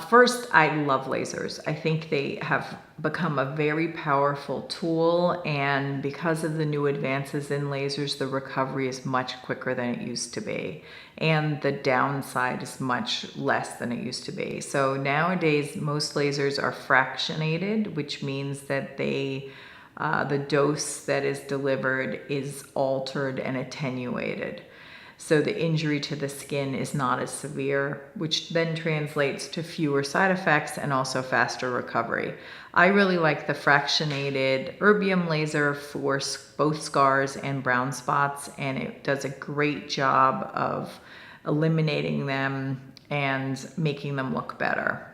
First, I love lasers. I think they have become a very powerful tool, and because of the new advances in lasers, the recovery is much quicker than it used to be, and the downside is much less than it used to be. So nowadays, most lasers are fractionated, which means that the dose that is delivered is altered and attenuated. So the injury to the skin is not as severe, which then translates to fewer side effects and also faster recovery. I really like the fractionated erbium laser for both scars and brown spots, and it does a great job of eliminating them and making them look better.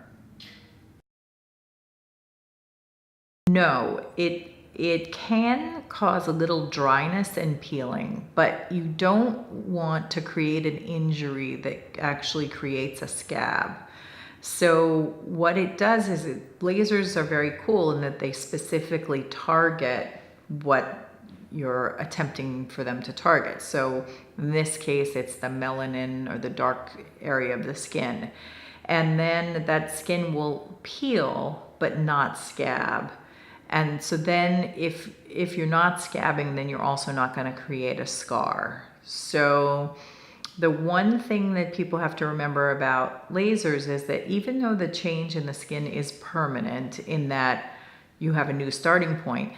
No, it can cause a little dryness and peeling, but you don't want to create an injury that actually creates a scab. So what it does is lasers are very cool in that they specifically target what you're attempting for them to target. So in this case, it's the melanin or the dark area of the skin. And then that skin will peel, but not scab. And so then if you're not scabbing, then you're also not going to create a scar. So the one thing that people have to remember about lasers is that even though the change in the skin is permanent in that you have a new starting point,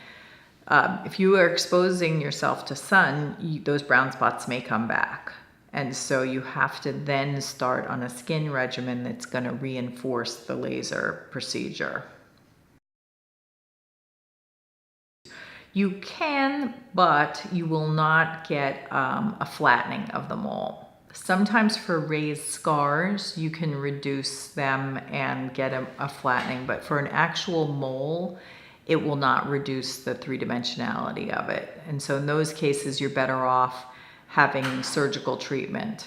if you are exposing yourself to sun, those brown spots may come back. And so you have to then start on a skin regimen that's going to reinforce the laser procedure. You can, but you will not get a flattening of the mole. Sometimes for raised scars, you can reduce them and get a flattening, but for an actual mole, it will not reduce the three-dimensionality of it. And so in those cases, you're better off having surgical treatment.